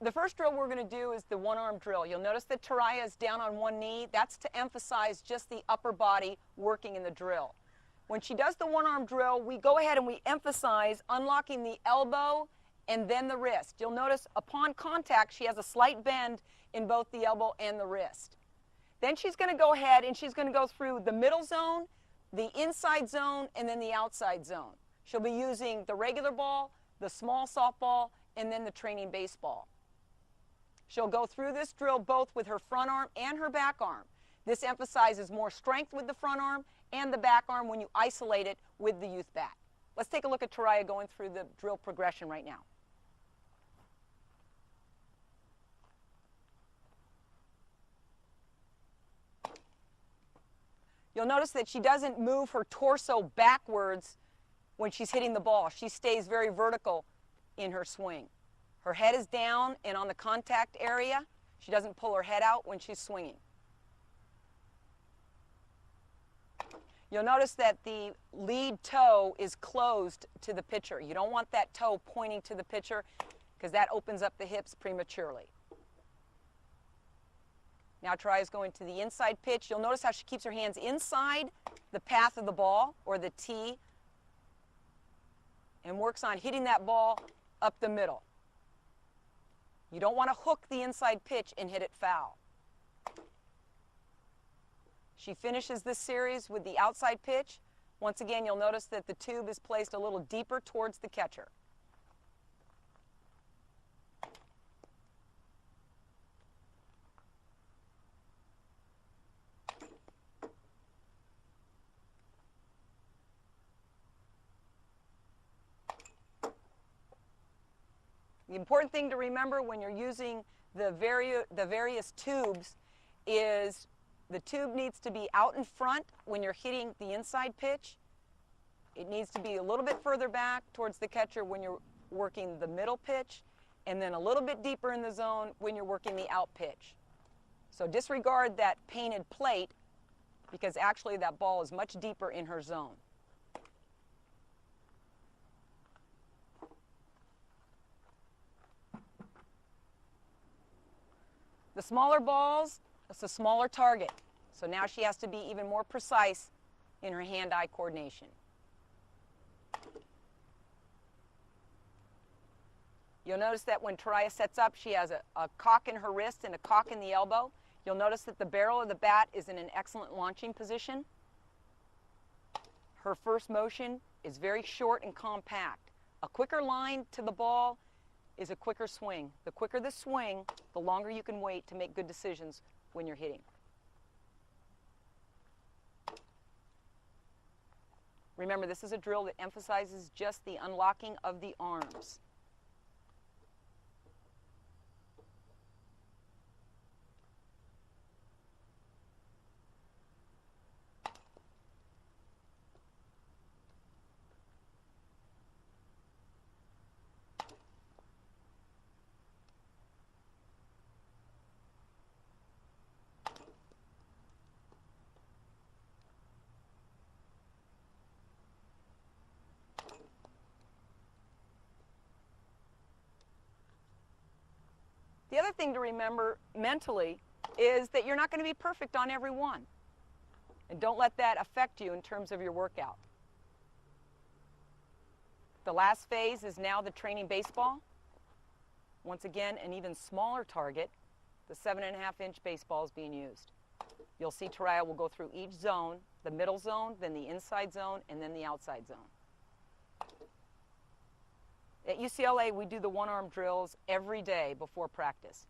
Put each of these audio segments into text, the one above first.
The first drill we're going to do is the one-arm drill. You'll notice that Taraya is down on one knee. That's to emphasize just the upper body working in the drill. When she does the one-arm drill, we go ahead and we emphasize unlocking the elbow and then the wrist. You'll notice upon contact, she has a slight bend in both the elbow and the wrist. Then she's going to go ahead and she's going to go through the middle zone, the inside zone, and then the outside zone. She'll be using the regular ball, the small softball, and then the training baseball. She'll go through this drill both with her front arm and her back arm. This emphasizes more strength with the front arm and the back arm when you isolate it with the youth bat. Let's take a look at Taraya going through the drill progression right now. You'll notice that she doesn't move her torso backwards when she's hitting the ball. She stays very vertical in her swing. Her head is down and on the contact area. She doesn't pull her head out when she's swinging. You'll notice that the lead toe is closed to the pitcher. You don't want that toe pointing to the pitcher because that opens up the hips prematurely. Now Taraya's going to the inside pitch. You'll notice how she keeps her hands inside the path of the ball or the tee and works on hitting that ball up the middle. You don't want to hook the inside pitch and hit it foul. She finishes this series with the outside pitch. Once again, you'll notice that the tube is placed a little deeper towards the catcher. The important thing to remember when you're using the various tubes is the tube needs to be out in front when you're hitting the inside pitch. It needs to be a little bit further back towards the catcher when you're working the middle pitch, and then a little bit deeper in the zone when you're working the out pitch. So disregard that painted plate because actually that ball is much deeper in her zone. The smaller balls, it's a smaller target. So now she has to be even more precise in her hand-eye coordination. You'll notice that when Taraya sets up, she has a cock in her wrist and a cock in the elbow. You'll notice that the barrel of the bat is in an excellent launching position. Her first motion is very short and compact. A quicker line to the ball is a quicker swing. The quicker the swing, the longer you can wait to make good decisions when you're hitting. Remember, this is a drill that emphasizes just the unlocking of the arms. The other thing to remember mentally is that you're not going to be perfect on every one. And don't let that affect you in terms of your workout. The last phase is now the training baseball. Once again, an even smaller target. The 7.5-inch baseball is being used. You'll see Taraya will go through each zone, the middle zone, then the inside zone, and then the outside zone. At UCLA, we do the one-arm drills every day before practice.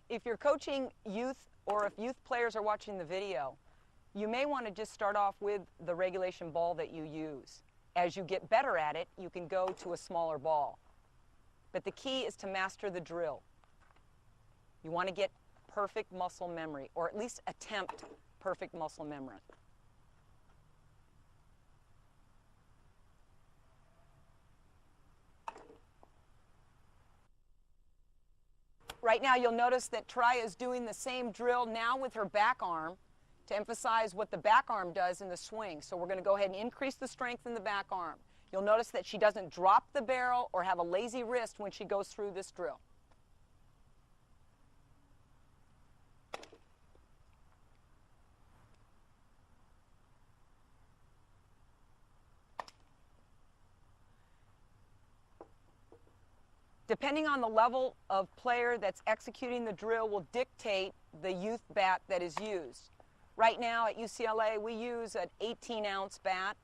If you're coaching youth or if youth players are watching the video, you may want to just start off with the regulation ball that you use. As you get better at it, you can go to a smaller ball. But the key is to master the drill. You want to get perfect muscle memory, or at least attempt perfect muscle memory. Right now, you'll notice that Taraya is doing the same drill now with her back arm to emphasize what the back arm does in the swing. So we're going to go ahead and increase the strength in the back arm. You'll notice that she doesn't drop the barrel or have a lazy wrist when she goes through this drill. Depending on the level of player that's executing the drill will dictate the youth bat that is used. Right now at UCLA, we use an 18-ounce bat.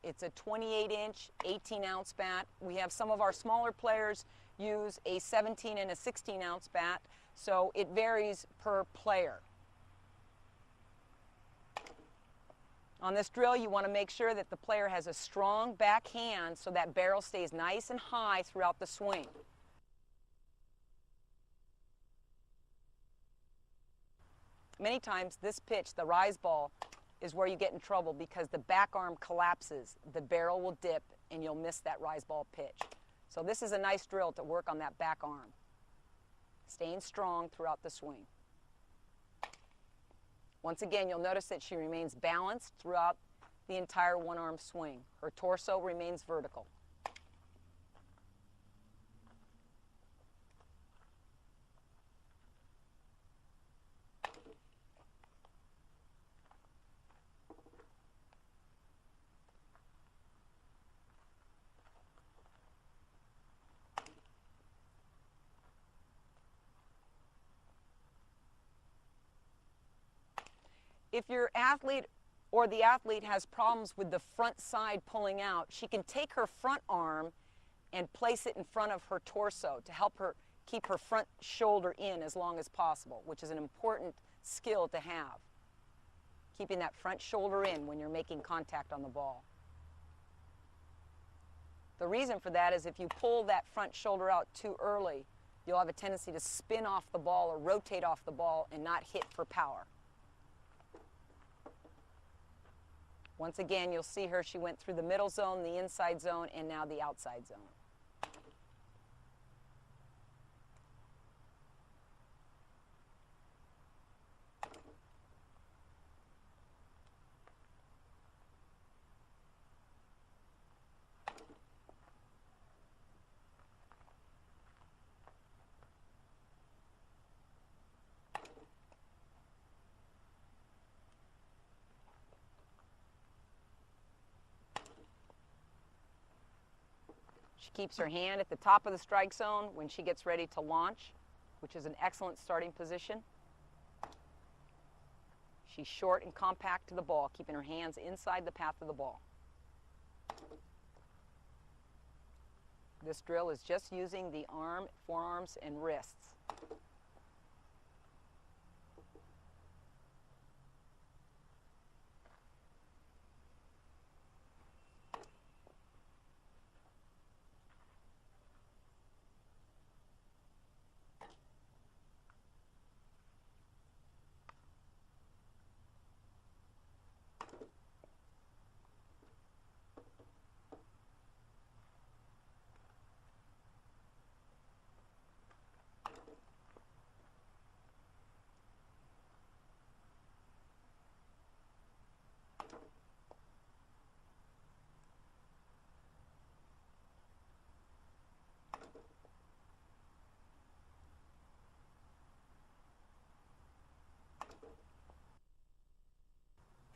It's a 28-inch, 18-ounce bat. We have some of our smaller players use a 17 and a 16-ounce bat, so it varies per player. On this drill, you want to make sure that the player has a strong back hand so that barrel stays nice and high throughout the swing. Many times this pitch, the rise ball, is where you get in trouble because the back arm collapses, the barrel will dip, and you'll miss that rise ball pitch. So this is a nice drill to work on that back arm, staying strong throughout the swing. Once again, you'll notice that she remains balanced throughout the entire one-arm swing. Her torso remains vertical. If your athlete or the athlete has problems with the front side pulling out, she can take her front arm and place it in front of her torso to help her keep her front shoulder in as long as possible, which is an important skill to have, keeping that front shoulder in when you're making contact on the ball. The reason for that is if you pull that front shoulder out too early, you'll have a tendency to spin off the ball or rotate off the ball and not hit for power. Once again, you'll see her, she went through the middle zone, the inside zone, and now the outside zone. She keeps her hand at the top of the strike zone when she gets ready to launch, which is an excellent starting position. She's short and compact to the ball, keeping her hands inside the path of the ball. This drill is just using the arm, forearms, and wrists.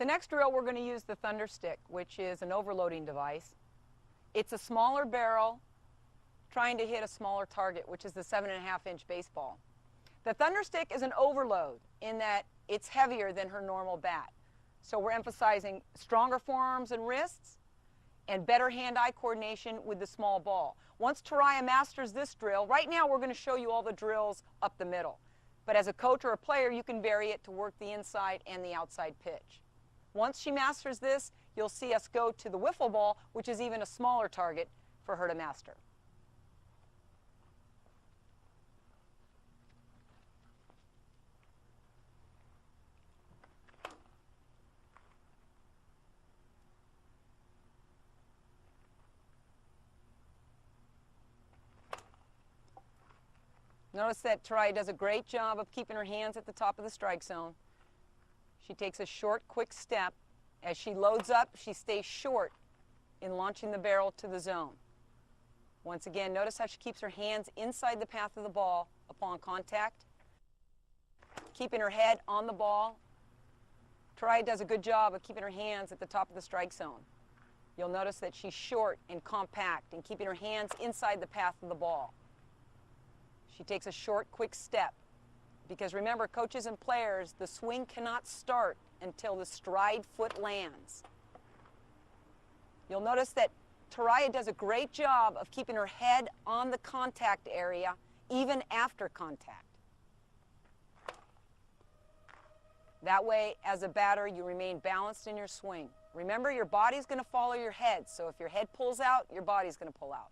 The next drill, we're going to use the Thunderstick, which is an overloading device. It's a smaller barrel trying to hit a smaller target, which is the 7.5-inch baseball. The Thunderstick is an overload in that it's heavier than her normal bat. So we're emphasizing stronger forearms and wrists and better hand-eye coordination with the small ball. Once Taraya masters this drill, right now we're going to show you all the drills up the middle. But as a coach or a player, you can vary it to work the inside and the outside pitch. Once she masters this, you'll see us go to the wiffle ball, which is even a smaller target for her to master. Notice that Taraya does a great job of keeping her hands at the top of the strike zone. She takes a short, quick step. As she loads up, she stays short in launching the barrel to the zone. Once again, notice how she keeps her hands inside the path of the ball upon contact, keeping her head on the ball. Taraya does a good job of keeping her hands at the top of the strike zone. You'll notice that she's short and compact and keeping her hands inside the path of the ball. She takes a short, quick step. Because remember, coaches and players, the swing cannot start until the stride foot lands. You'll notice that Taraya does a great job of keeping her head on the contact area even after contact. That way, as a batter, you remain balanced in your swing. Remember, your body's going to follow your head, so if your head pulls out, your body's going to pull out.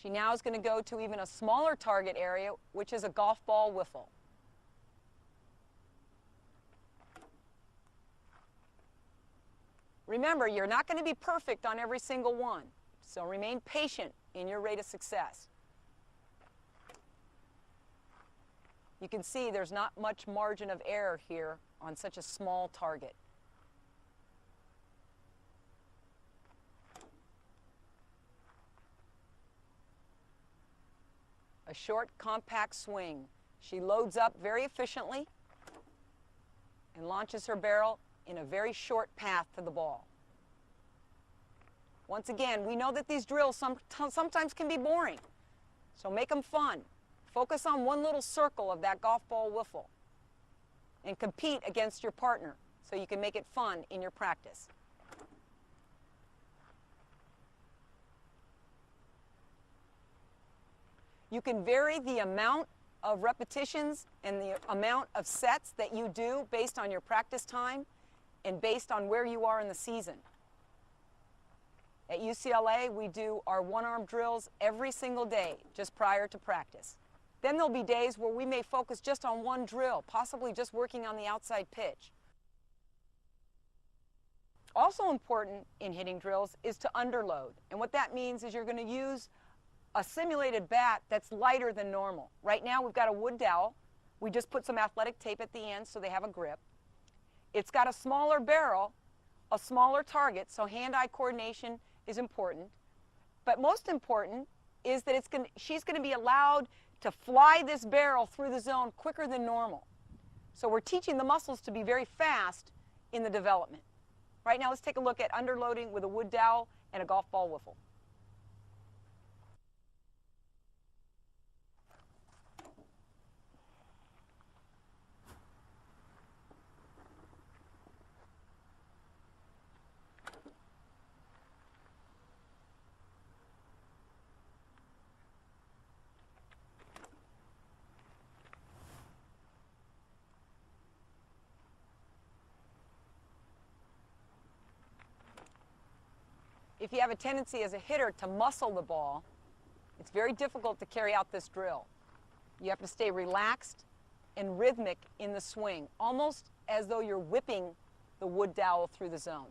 She now is going to go to even a smaller target area, which is a golf ball wiffle. Remember, you're not going to be perfect on every single one, so remain patient in your rate of success. You can see there's not much margin of error here on such a small target. A short, compact swing. She loads up very efficiently and launches her barrel in a very short path to the ball. Once again, we know that these drills sometimes can be boring, so make them fun. Focus on one little circle of that golf ball wiffle and compete against your partner so you can make it fun in your practice. You can vary the amount of repetitions and the amount of sets that you do based on your practice time and based on where you are in the season. At UCLA, we do our one-arm drills every single day, just prior to practice. Then there'll be days where we may focus just on one drill, possibly just working on the outside pitch. Also important in hitting drills is to underload. And what that means is you're going to use a simulated bat that's lighter than normal. Right now we've got a wood dowel. We just put some athletic tape at the end so they have a grip. It's got a smaller barrel, a smaller target, so hand-eye coordination is important. But most important is that she's going to be allowed to fly this barrel through the zone quicker than normal. So we're teaching the muscles to be very fast in the development. Right now let's take a look at underloading with a wood dowel and a golf ball wiffle. If you have a tendency as a hitter to muscle the ball, it's very difficult to carry out this drill. You have to stay relaxed and rhythmic in the swing, almost as though you're whipping the wood dowel through the zone.